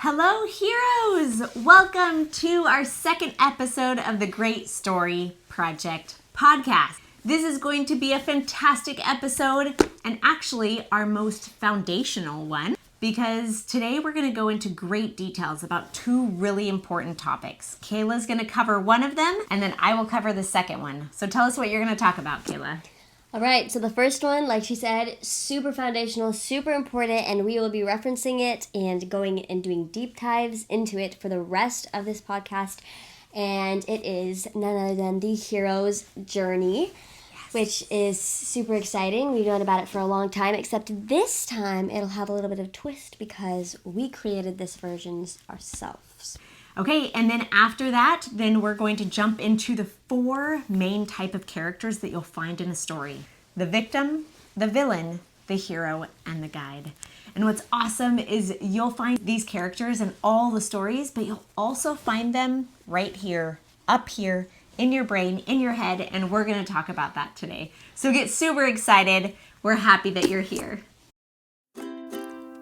Hello, heroes! Welcome to our second episode of the Great Story Project podcast. This is going to be a fantastic episode and actually our most foundational one because today we're going to go into great details about two really important topics. Kayla's going to cover one of them and then I will cover the second one. So tell us what you're going to talk about, Kayla. All right, so the first one, like she said, super foundational, super important, and we will be referencing it and going and doing deep dives into it for the rest of this podcast. And it is none other than the hero's journey, which is super exciting. We've known about it for a long time, except this time it'll have a little bit of a twist because we created this version ourselves. Okay, and then after that, then we're going to jump into the four main type of characters that you'll find in a story. The victim, the villain, the hero, and the guide. And what's awesome is you'll find these characters in all the stories, but you'll also find them right here, up here, in your brain, in your head, and we're going to talk about that today. So get super excited. We're happy that you're here.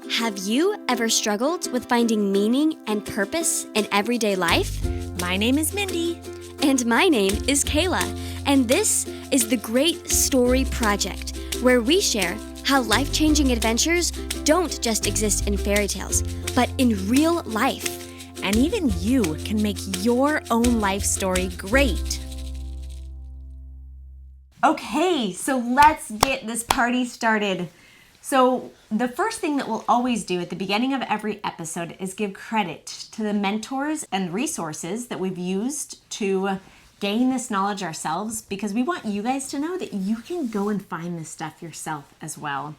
Have you ever struggled with finding meaning and purpose in everyday life? My name is Mindy. And my name is Kayla. And this is the Great Story Project, where we share how life-changing adventures don't just exist in fairy tales, but in real life. And even you can make your own life story great. Okay, so let's get this party started. So the first thing that we'll always do at the beginning of every episode is give credit to the mentors and resources that we've used to gain this knowledge ourselves, because we want you guys to know that you can go and find this stuff yourself as well.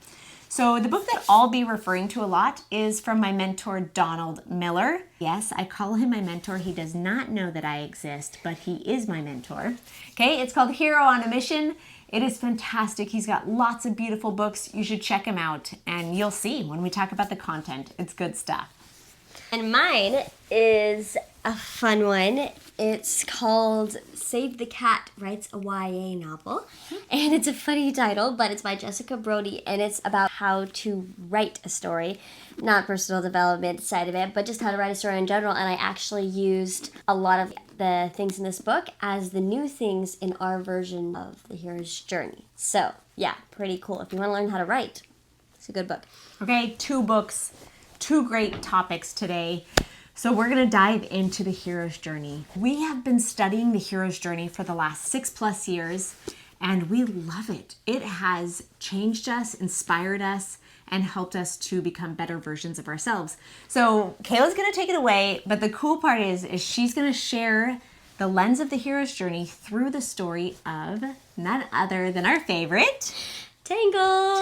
So the book that I'll be referring to a lot is from my mentor, Donald Miller. Yes, I call him my mentor. He does not know that I exist, but he is my mentor. Okay, it's called Hero on a Mission. It is fantastic. He's got lots of beautiful books. You should check him out, and you'll see when we talk about the content. It's good stuff. And mine is a fun one. It's called Save the Cat Writes a YA Novel. And it's a funny title, but it's by Jessica Brody, and it's about how to write a story. Not personal development side of it, but just how to write a story in general. And I actually used a lot of the things in this book as the new things in our version of the hero's journey. So, yeah, pretty cool. If you want to learn how to write, it's a good book. Okay, two books, two great topics today. So we're going to dive into the hero's journey. We have been studying the hero's journey for the last 6+ years, and we love it. It has changed us, inspired us, and helped us to become better versions of ourselves. So Kayla's going to take it away, but the cool part is she's going to share the lens of the hero's journey through the story of none other than our favorite, Tangled!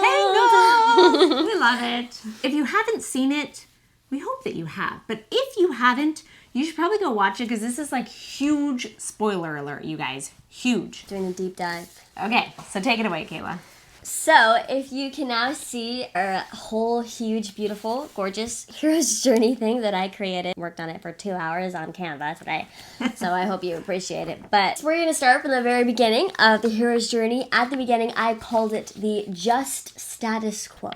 We love it. If you haven't seen it, we hope that you have. But if you haven't, you should probably go watch it because this is like huge spoiler alert, you guys. Huge. Doing a deep dive. Okay, so take it away, Kayla. So, if you can now see our whole huge, beautiful, gorgeous hero's journey thing that I created. Worked on it for 2 hours on Canva today, so I hope you appreciate it. But we're going to start from the very beginning of the hero's journey. At the beginning, I called it the just status quo,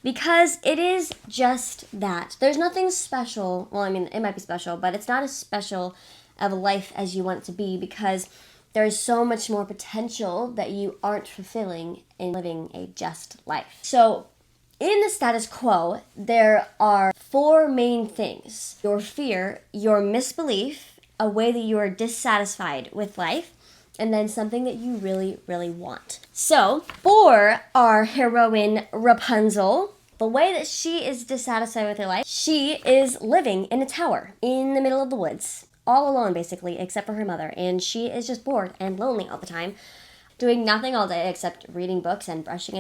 because it is just that. There's nothing special. Well, I mean, it might be special, but it's not as special of a life as you want it to be, because there's so much more potential that you aren't fulfilling in living a just life. So, in the status quo, there are 4 main things: your fear, your misbelief, a way that you are dissatisfied with life, and then something that you really, really want. So, for our heroine Rapunzel, the way that she is dissatisfied with her life, she is living in a tower in the middle of the woods, all alone basically, except for her mother, and she is just bored and lonely all the time, doing nothing all day except reading books and brushing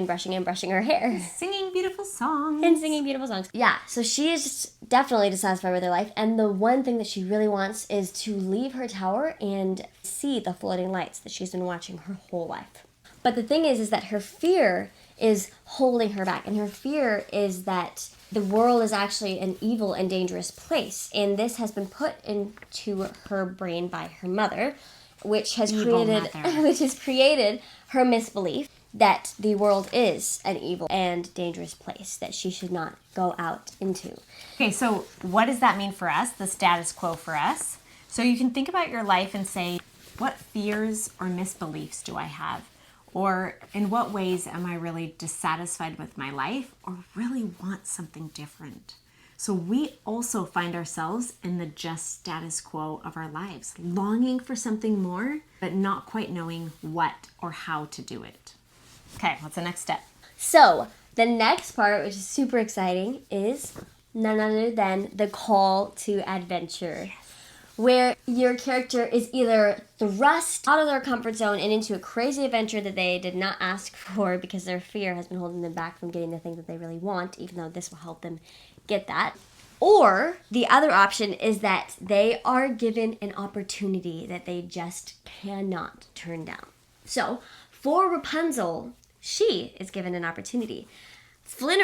her hair. Singing beautiful songs. Yeah, so she is just definitely dissatisfied with her life, and the one thing that she really wants is to leave her tower and see the floating lights that she's been watching her whole life. But the thing is that her fear is holding her back, and her fear is that the world is actually an evil and dangerous place, and this has been put into her brain by her mother, which has created her misbelief that the world is an evil and dangerous place that she should not go out into. Okay, so what does that mean for us, the status quo for us? So you can think about your life and say, what fears or misbeliefs do I have? Or in what ways am I really dissatisfied with my life or really want something different? So we also find ourselves in the just status quo of our lives, longing for something more, but not quite knowing what or how to do it. Okay, what's the next step? So the next part, which is super exciting, is none other than the call to adventure. Where your character is either thrust out of their comfort zone and into a crazy adventure that they did not ask for because their fear has been holding them back from getting the thing that they really want, even though this will help them get that. Or the other option is that they are given an opportunity that they just cannot turn down. So for Rapunzel, she is given an opportunity. Flynn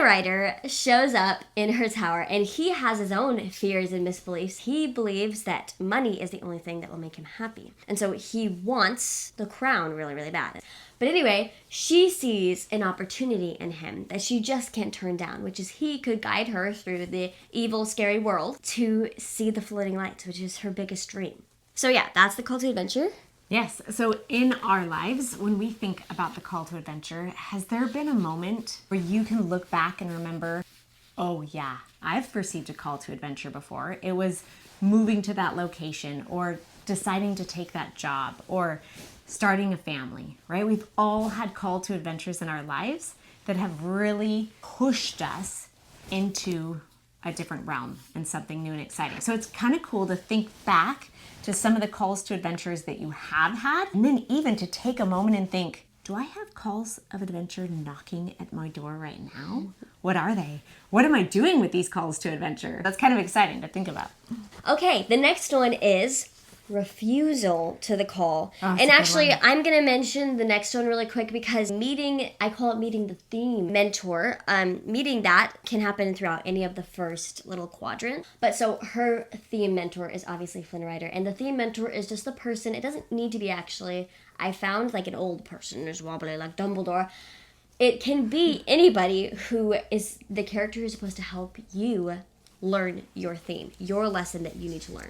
shows up in her tower, and he has his own fears and misbeliefs. He believes that money is the only thing that will make him happy. And so he wants the crown really, really bad. But anyway, she sees an opportunity in him that she just can't turn down, which is he could guide her through the evil, scary world to see the floating lights, which is her biggest dream. So yeah, that's the call to adventure. Yes, so in our lives, when we think about the call to adventure, has there been a moment where you can look back and remember, oh yeah, I've received a call to adventure before. It was moving to that location or deciding to take that job or starting a family, right? We've all had call to adventures in our lives that have really pushed us into a different realm and something new and exciting. So it's kind of cool to think back to some of the calls to adventures that you have had, and then even to take a moment and think, do I have calls of adventure knocking at my door right now? What are they? What am I doing with these calls to adventure? That's kind of exciting to think about. Okay, the next one is refusal to the call. That's and a good actually, one. I'm going to mention the next one really quick because I call it meeting the theme mentor. Meeting that can happen throughout any of the first little quadrant. But so her theme mentor is obviously Flynn Rider. And the theme mentor is just the person, it doesn't need to be actually, I found like an old person who's wobbly like Dumbledore. It can be anybody who is the character who's supposed to help you learn your theme, your lesson that you need to learn.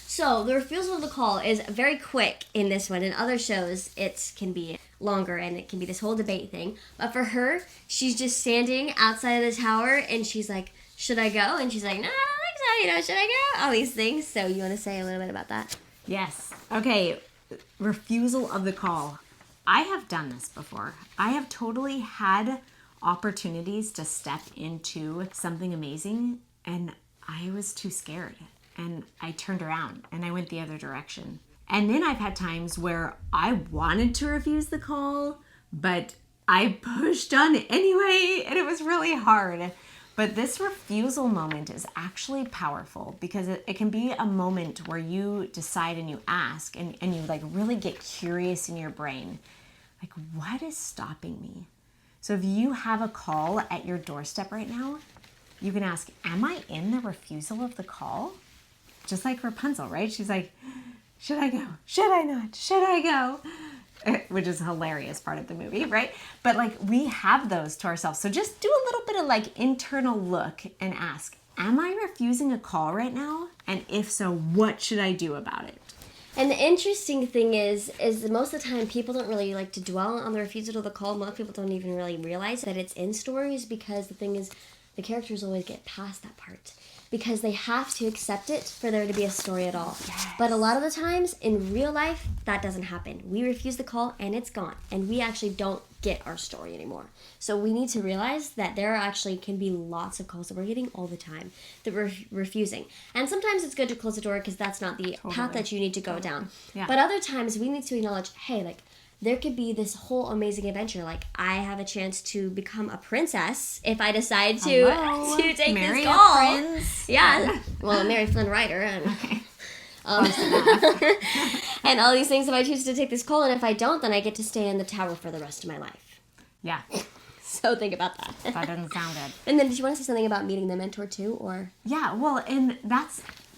So the refusal of the call is very quick in this one. In other shows, it can be longer and it can be this whole debate thing. But for her, she's just standing outside of the tower and she's like, should I go? And she's like, no, I don't think so. Should I go? All these things. So you want to say a little bit about that? Yes. Okay. Refusal of the call. I have done this before. I have totally had opportunities to step into something amazing and I was too scared. And I turned around and I went the other direction. And then I've had times where I wanted to refuse the call, but I pushed on it anyway, and it was really hard. But this refusal moment is actually powerful because it can be a moment where you decide and you ask and you like really get curious in your brain. Like, what is stopping me? So if you have a call at your doorstep right now, you can ask, am I in the refusal of the call? Just like Rapunzel, right? She's like, should I go? Should I not? Should I go? Which is a hilarious part of the movie, right? But like we have those to ourselves. So just do a little bit of like internal look and ask, am I refusing a call right now? And if so, what should I do about it? And the interesting thing is that most of the time people don't really like to dwell on the refusal of the call. Most people don't even really realize that it's in stories because the thing is the characters always get past that part. Because they have to accept it for there to be a story at all. Yes. But a lot of the times, in real life, that doesn't happen. We refuse the call, and it's gone. And we actually don't get our story anymore. So we need to realize that there actually can be lots of calls that we're getting all the time that we're refusing. And sometimes it's good to close the door because that's not the path that you need to go down. Yeah. But other times, we need to acknowledge, hey, like, there could be this whole amazing adventure. Like, I have a chance to become a princess if I decide to take Marry this call. a prince. Yeah. Well, marry Flynn Rider. And, Okay. and all these things if I choose to take this call. And if I don't, then I get to stay in the tower for the rest of my life. Yeah. So think about that. That doesn't sound good. And then did you want to say something about meeting the mentor too? Or Yeah, well, and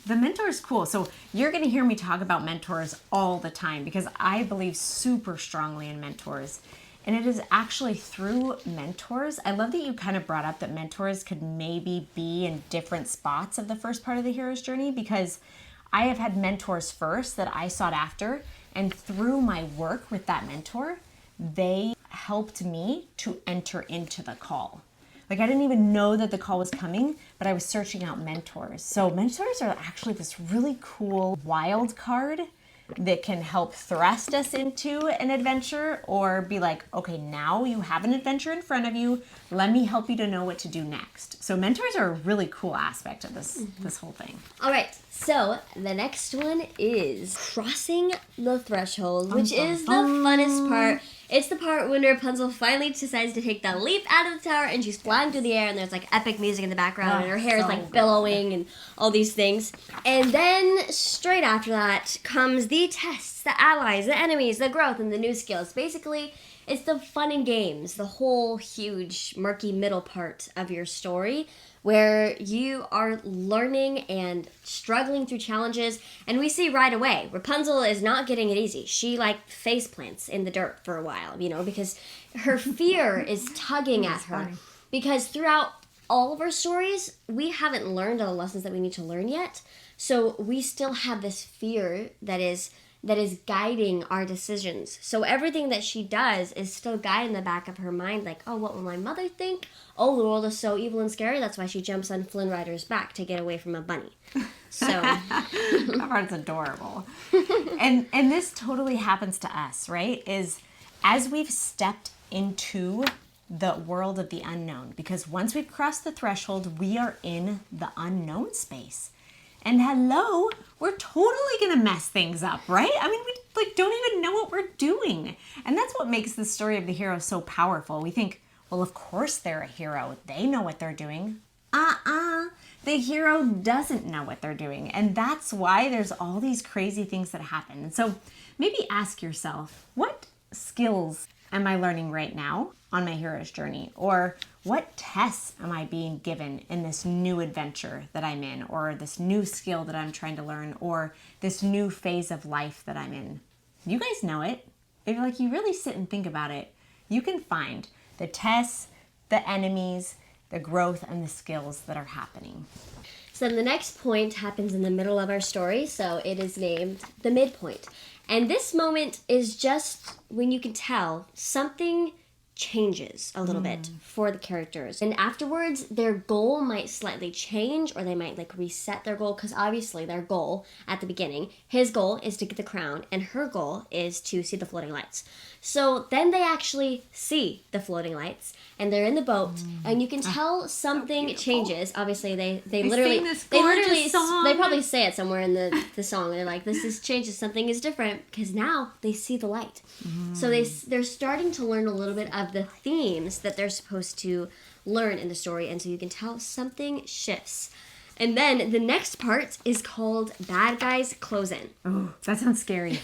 the mentor is cool. So you're going to hear me talk about mentors all the time because I believe super strongly in mentors. And it is actually through mentors. I love that you kind of brought up that mentors could maybe be in different spots of the first part of the hero's journey, because I have had mentors first that I sought after. And through my work with that mentor, they helped me to enter into the call. Like, I didn't even know that the call was coming, but I was searching out mentors. So mentors are actually this really cool wild card that can help thrust us into an adventure, or be like, okay, now you have an adventure in front of you. Let me help you to know what to do next. So mentors are a really cool aspect of this whole thing. All right, so the next one is crossing the threshold, which is the funnest part. It's the part when Rapunzel finally decides to take the leap out of the tower, and she's flying through the air, and there's like epic music in the background, and her hair is like billowing and all these things. And then straight after that comes the tests, the allies, the enemies, the growth, and the new skills. Basically, it's the fun and games, the whole huge murky middle part of your story, where you are learning and struggling through challenges. And we see right away, Rapunzel is not getting it easy. She like face plants in the dirt for a while, because her fear is tugging at her. Funny. Because throughout all of our stories, we haven't learned all the lessons that we need to learn yet. So we still have this fear that is guiding our decisions. So everything that she does is still guiding the back of her mind, like, oh, what will my mother think? Oh, the world is so evil and scary. That's why she jumps on Flynn Rider's back to get away from a bunny. So That part's adorable. And this totally happens to us, right? Is as we've stepped into the world of the unknown, because once we've crossed the threshold, we are in the unknown space. And hello, we're totally gonna mess things up, right? I mean, we don't even know what we're doing. And that's what makes the story of the hero so powerful. We think, well, of course they're a hero. They know what they're doing. The hero doesn't know what they're doing. And that's why there's all these crazy things that happen. And so maybe ask yourself, what skills am I learning right now on my hero's journey? Or what tests am I being given in this new adventure that I'm in, or this new skill that I'm trying to learn, or this new phase of life that I'm in? You guys know it. If you really sit and think about it, you can find the tests, the enemies, the growth, and the skills that are happening. So the next point happens in the middle of our story, so it is named the midpoint. And this moment is just when you can tell something changes a little bit for the characters. And afterwards, their goal might slightly change, or they might reset their goal, because obviously their goal at the beginning, his goal is to get the crown, and her goal is to see the floating lights. So then they actually see the floating lights, and they're in the boat, and you can tell something changes. Obviously, they literally song. they probably say it somewhere in the song. They're like, this changes, something is different, because now they see the light. So they're starting to learn a little bit of the themes that they're supposed to learn in the story, and so you can tell something shifts. And then the next part is called Bad Guys Close In. Oh, that sounds scary.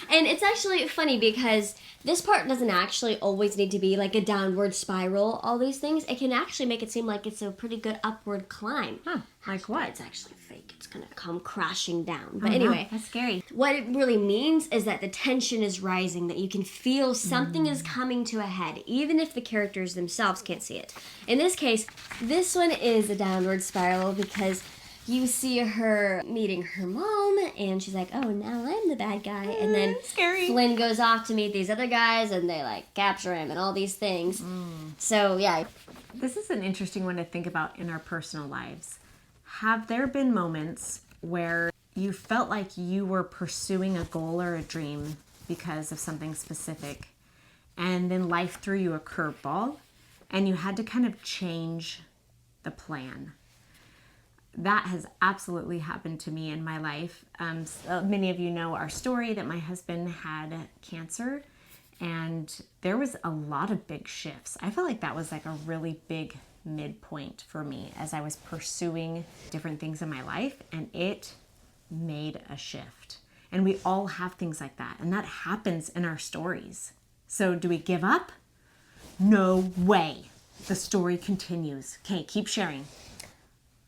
And it's actually funny because this part doesn't actually always need to be like a downward spiral, all these things. It can actually make it seem like it's a pretty good upward climb. Huh, like what? It's actually fake. It's going to come crashing down. But anyway, that's scary. what it really means is that the tension is rising, that you can feel something is coming to a head, even if the characters themselves can't see it. In this case, this one is a downward spiral because you see her meeting her mom, and she's like, oh, now I'm the bad guy. And then scary. Flynn goes off to meet these other guys, and they capture him and all these things. So, yeah. This is an interesting one to think about in our personal lives. Have there been moments where you felt like you were pursuing a goal or a dream because of something specific, and then life threw you a curveball, and you had to kind of change the plan? That has absolutely happened to me in my life. Many of you know our story that my husband had cancer, and there was a lot of big shifts. I felt like that was a really big midpoint for me as I was pursuing different things in my life, and it made a shift. And we all have things like that, and that happens in our stories. So do we give up? No way. The story continues. Okay, keep sharing.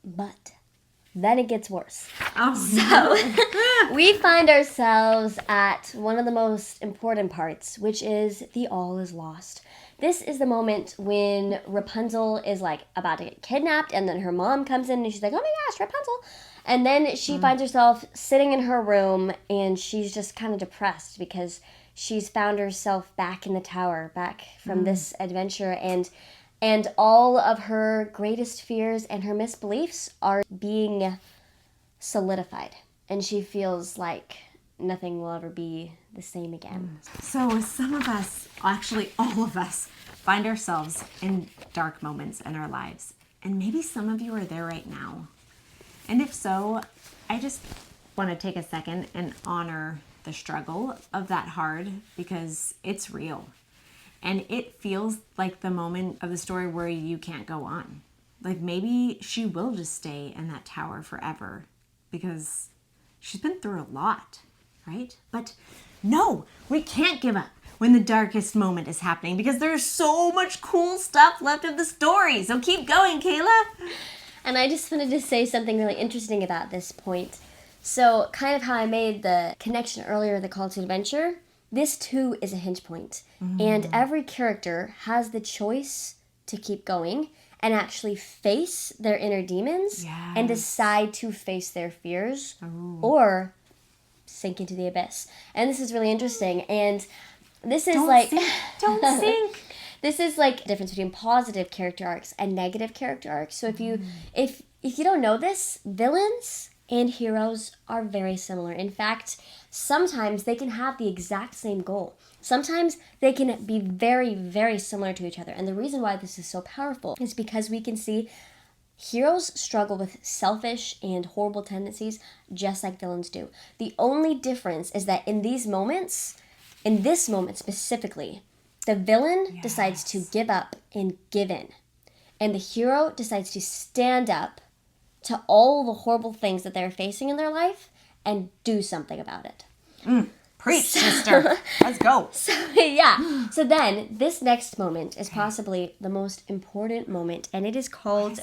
But then it gets worse. Oh, So we find ourselves at one of the most important parts, which is the all is lost. This is the moment when Rapunzel is like about to get kidnapped, and then her mom comes in and she's like, oh my gosh, Rapunzel. And then she finds herself sitting in her room, and she's just kind of depressed because she's found herself back in the tower, back from this adventure, and all of her greatest fears and her misbeliefs are being solidified. And she feels like nothing will ever be the same again. So some of us, actually all of us, find ourselves in dark moments in our lives. And maybe some of you are there right now. And if so, I just want to take a second and honor the struggle of that hard, because it's real. And it feels like the moment of the story where you can't go on. Like maybe she will just stay in that tower forever because she's been through a lot, right? But no, we can't give up when the darkest moment is happening, because there's so much cool stuff left of the story. So keep going, Kayla. And I just wanted to say something really interesting about this point. So kind of how I made the connection earlier, the call to adventure, this too is a hinge point. And every character has the choice to keep going and actually face their inner demons and decide to face their fears or sink into the abyss. And this is really interesting. And this is Don't sink. This is like the difference between positive character arcs and negative character arcs. So if you don't know this, villains and heroes are very similar. In fact, sometimes they can have the exact same goal. Sometimes they can be very, very similar to each other. And the reason why this is so powerful is because we can see heroes struggle with selfish and horrible tendencies just like villains do. The only difference is that in these moments, in this moment specifically, the villain decides to give up and give in. And the hero decides to stand up to all the horrible things that they're facing in their life and do something about it. Preach, sister. Let's go. So then, this next moment is possibly the most important moment, and it is called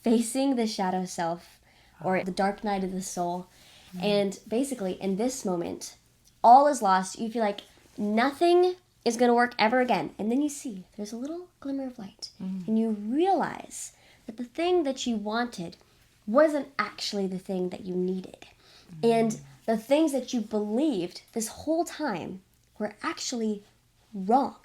facing the shadow self, or the dark night of the soul. And basically, in this moment, all is lost. You feel like nothing is going to work ever again. And then you see there's a little glimmer of light. And you realize that the thing that you wanted wasn't actually the thing that you needed. And the things that you believed this whole time were actually wrong.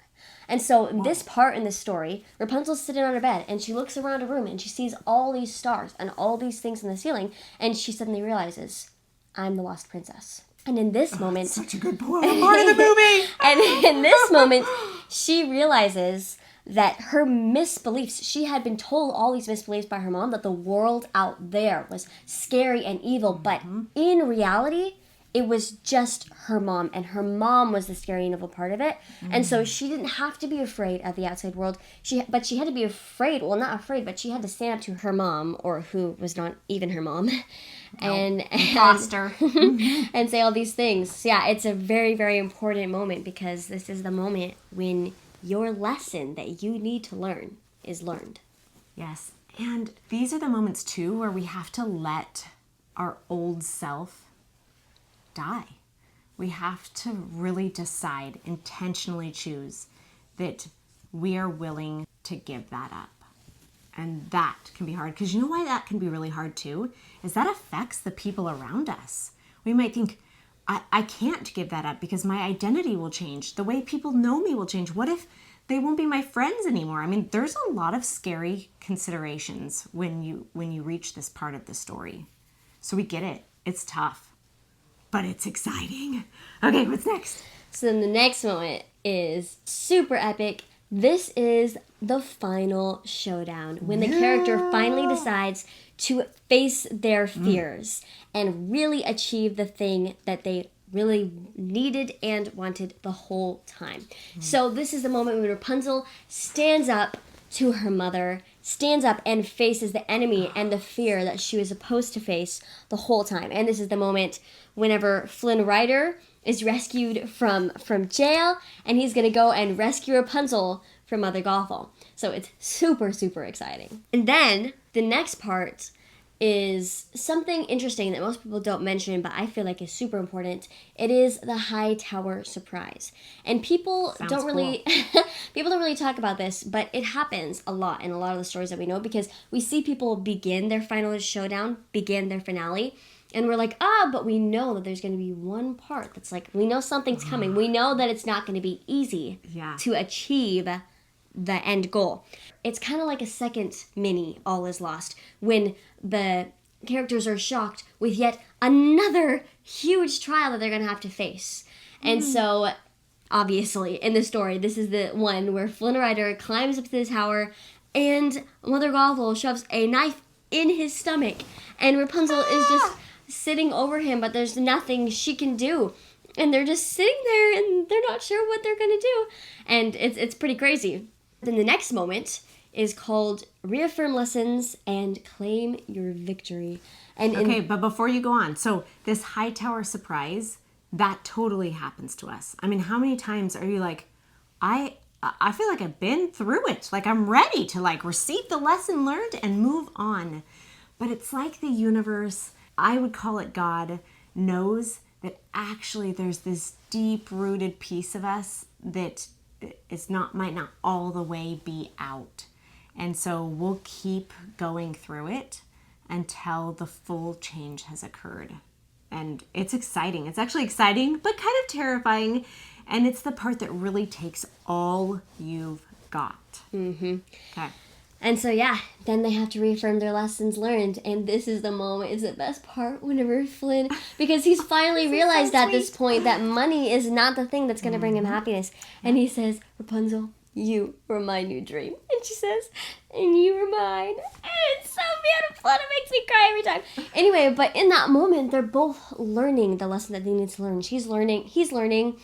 And so in this part in the story, Rapunzel's sitting on her bed and she looks around her room and she sees all these stars and all these things in the ceiling, and she suddenly realizes, I'm the lost princess. And in this moment... Such a good part of the movie! And in this moment, she realizes that her misbeliefs, she had been told all these misbeliefs by her mom, that the world out there was scary and evil, but in reality, it was just her mom, and her mom was the scary and evil part of it. And so she didn't have to be afraid of the outside world. But she had to be afraid, well, not afraid, but she had to stand up to her mom, or who was not even her mom, and Imposter. and say all these things. So yeah, it's a very, very important moment, because this is the moment when your lesson that you need to learn is learned. Yes. And these are the moments too where we have to let our old self die. We have to really decide, intentionally choose that we are willing to give that up. And that can be hard, because you know why that can be really hard too? Is that affects the people around us. We might think, I can't give that up because my identity will change. The way people know me will change. What if they won't be my friends anymore? I mean, there's a lot of scary considerations when you reach this part of the story. So we get it. It's tough, but it's exciting. Okay, what's next? So then the next moment is super epic. This is the final showdown, when the character finally decides to face their fears and really achieve the thing that they really needed and wanted the whole time. So this is the moment when Rapunzel stands up to her mother, stands up and faces the enemy and the fear that she was supposed to face the whole time. And this is the moment whenever Flynn Rider is rescued from jail, and he's going to go and rescue Rapunzel from Mother Gothel. So it's super, super exciting. And then the next part is something interesting that most people don't mention, but I feel like is super important. It is the high tower surprise. And people don't really people don't really talk about this, but it happens a lot in a lot of the stories that we know, because we see people begin their final showdown, begin their finale, and we're like, but we know that there's going to be one part that's like, we know something's coming. We know that it's not going to be easy to achieve the end goal. It's kind of like a second mini All Is Lost, when the characters are shocked with yet another huge trial that they're going to have to face. And so, obviously, in the story, this is the one where Flynn Rider climbs up to the tower, and Mother Gothel shoves a knife in his stomach, and Rapunzel is just sitting over him, but there's nothing she can do. And they're just sitting there, and they're not sure what they're going to do. And it's pretty crazy. Then the next moment is called Reaffirm Lessons and Claim Your Victory. And but before you go on, so this high tower surprise, that totally happens to us. I mean, how many times are you like, I feel like I've been through it. Like, I'm ready to like receive the lesson learned and move on. But it's like the universe, I would call it God, knows that actually there's this deep-rooted piece of us that might not all the way be out. And so we'll keep going through it until the full change has occurred. And it's exciting. It's actually exciting, but kind of terrifying. And it's the part that really takes all you've got. Okay. And so, then they have to reaffirm their lessons learned. And this is the moment, it's the best part whenever Flynn, because he's finally realized at this point that money is not the thing that's going to bring him happiness. And he says, Rapunzel, you were my new dream. And she says, and you were mine. And it's so beautiful, and it makes me cry every time. Anyway, but in that moment, they're both learning the lesson that they need to learn. He's learning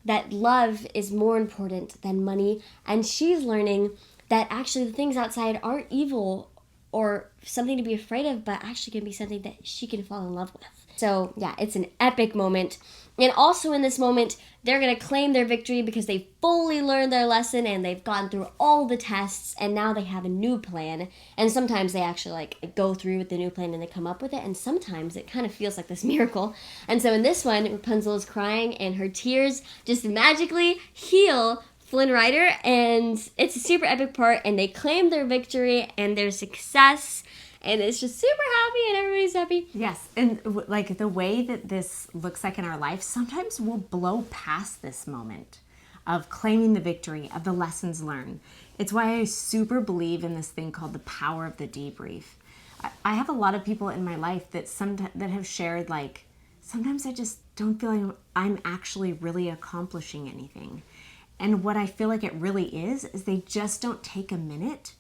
that love is more important than money. And she's learning that actually the things outside aren't evil or something to be afraid of, but actually can be something that she can fall in love with. So, it's an epic moment. And also in this moment, they're going to claim their victory because they fully learned their lesson and they've gone through all the tests, and now they have a new plan. And sometimes they actually go through with the new plan and they come up with it, and sometimes it kind of feels like this miracle. And so in this one, Rapunzel is crying and her tears just magically heal Flynn Rider, and it's a super epic part, and they claim their victory and their success, and it's just super happy and everybody's happy. Yes, and like the way that this looks like in our life, sometimes we'll blow past this moment of claiming the victory, of the lessons learned. It's why I super believe in this thing called the power of the debrief. I have a lot of people in my life that have shared, like, sometimes I just don't feel like I'm actually really accomplishing anything. And what I feel like it really is they just don't take a minute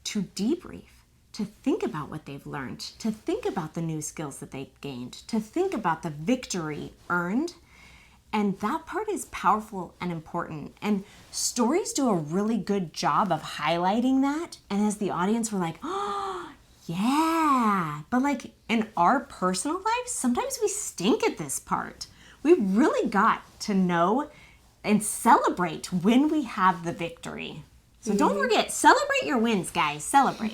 to debrief, to think about what they've learned, to think about the new skills that they gained, to think about the victory earned. And that part is powerful and important. And stories do a really good job of highlighting that. And as the audience, we're like, oh, yeah. But like in our personal lives, sometimes we stink at this part. We really got to know and celebrate when we have the victory. So don't forget, celebrate your wins, guys. Celebrate.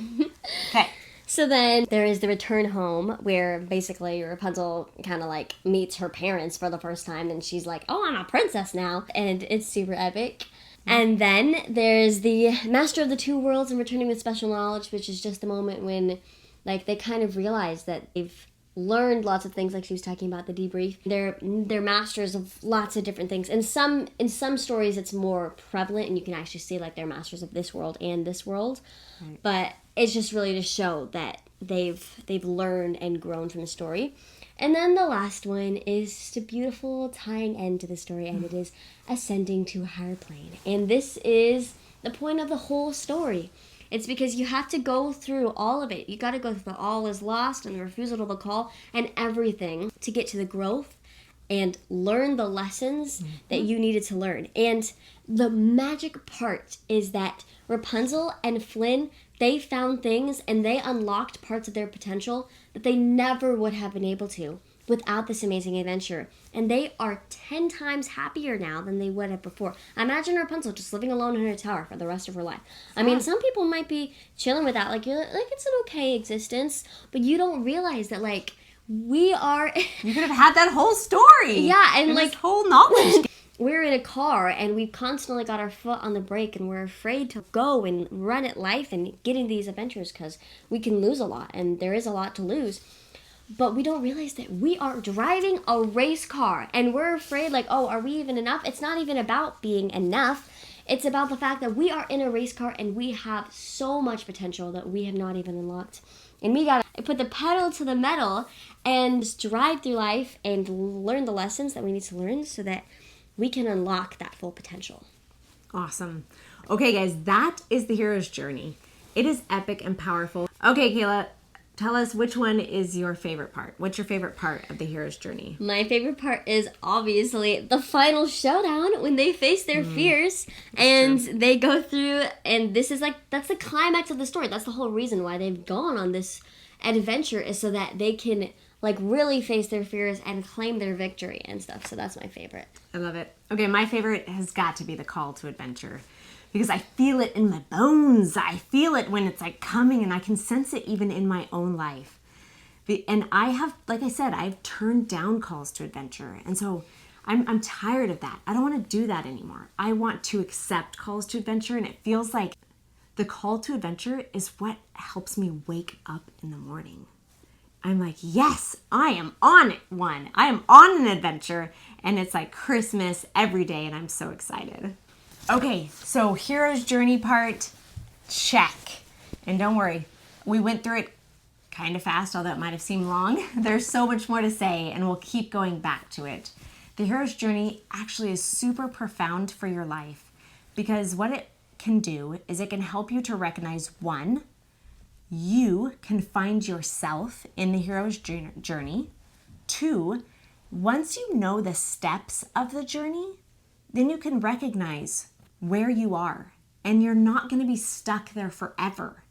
Okay. So then there is the return home, where basically Rapunzel kind of meets her parents for the first time, and she's like, oh, I'm a princess now. And it's super epic. And then there's the Master of the Two Worlds and Returning with Special Knowledge, which is just the moment when they kind of realize that they've learned lots of things, like she was talking about the debrief. They're masters of lots of different things. In some stories it's more prevalent, and you can actually see they're masters of this world and this world. Right. But it's just really to show that they've learned and grown from the story. And then the last one is just a beautiful tying end to the story, and it is ascending to a higher plane. And this is the point of the whole story. It's because you have to go through all of it. You got to go through the All Is Lost and the refusal to the call and everything to get to the growth and learn the lessons that you needed to learn. And the magic part is that Rapunzel and Flynn, they found things and they unlocked parts of their potential that they never would have been able to without this amazing adventure. And they are 10 times happier now than they would have before. Imagine Rapunzel just living alone in her tower for the rest of her life. I mean, some people might be chilling with that. Like, you're like, it's an okay existence. But you don't realize that, like, we are... You could have had that whole story. Yeah, and like... this whole knowledge. We're in a car and we've constantly got our foot on the brake and we're afraid to go and run at life and get into these adventures because we can lose a lot and there is a lot to lose. But we don't realize that we are driving a race car and we're afraid like, oh, are we even enough? It's not even about being enough. It's about the fact that we are in a race car and we have so much potential that we have not even unlocked. And we gotta put the pedal to the metal and just drive through life and learn the lessons that we need to learn so that we can unlock that full potential. Awesome. Okay, guys, that is the hero's journey. It is epic and powerful. Okay, Kayla, tell us which one is your favorite part. What's your favorite part of the hero's journey? My favorite part is obviously the final showdown when they face their fears and they go through, and this is like, that's the climax of the story. That's the whole reason why they've gone on this adventure, is so that they can like really face their fears and claim their victory and stuff. So that's my favorite. I love it. Okay, my favorite has got to be the call to adventure because I feel it in my bones. I feel it when it's like coming and I can sense it even in my own life. And I have, like I said, I've turned down calls to adventure. And so I'm tired of that. I don't want to do that anymore. I want to accept calls to adventure, and it feels like the call to adventure is what helps me wake up in the morning. I'm like, yes, I am on one. I am on an adventure. And it's like Christmas every day. And I'm so excited. Okay, so hero's journey part, check. And don't worry, we went through it kind of fast, although it might have seemed long. There's so much more to say, and we'll keep going back to it. The hero's journey actually is super profound for your life because what it can do is it can help you to recognize, one, you can find yourself in the hero's journey. Two, once you know the steps of the journey, then you can recognize where you are and you're not going to be stuck there forever,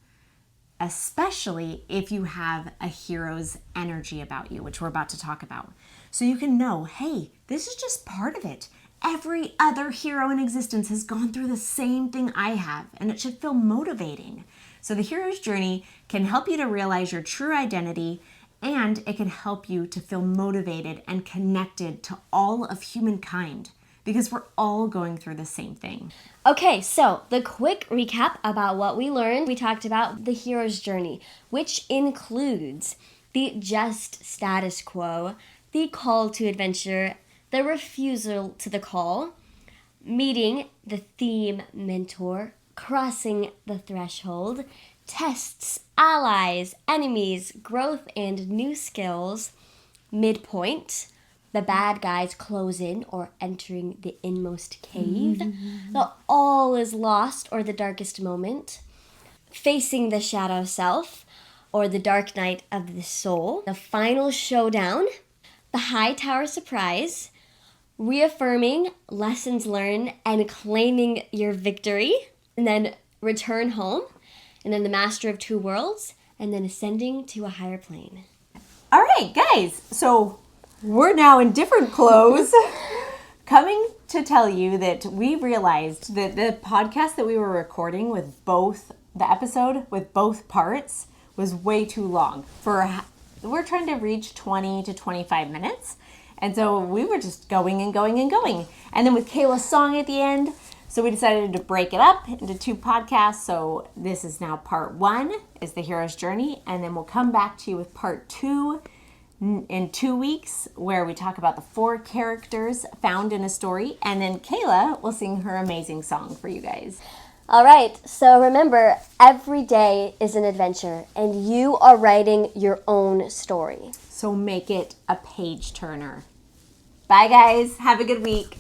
especially if you have a hero's energy about you, which we're about to talk about. So you can know, hey, this is just part of it. Every other hero in existence has gone through the same thing I have, and it should feel motivating. So the hero's journey can help you to realize your true identity, and it can help you to feel motivated and connected to all of humankind because we're all going through the same thing. Okay, so the quick recap about what we learned. We talked about the hero's journey, which includes the just status quo, the call to adventure, the refusal to the call, meeting the theme mentor, crossing the threshold, tests, allies, enemies, growth and new skills, midpoint, the bad guys close in or entering the inmost cave, the all is lost or the darkest moment, facing the shadow self or the dark night of the soul, the final showdown, the high tower surprise, reaffirming lessons learned and claiming your victory, and then return home, and then the master of two worlds, and then ascending to a higher plane. All right, guys, so we're now in different clothes coming to tell you that we realized that the podcast that we were recording with both, the episode with both parts was way too long. We're trying to reach 20 to 25 minutes. And so we were just going and going and going. And then with Kayla's song at the end, so we decided to break it up into two podcasts. So this is now part 1 is the hero's journey. And then we'll come back to you with part 2 in 2 weeks where we talk about the 4 characters found in a story. And then Kayla will sing her amazing song for you guys. All right, so remember, every day is an adventure, and you are writing your own story. So make it a page turner. Bye, guys. Have a good week.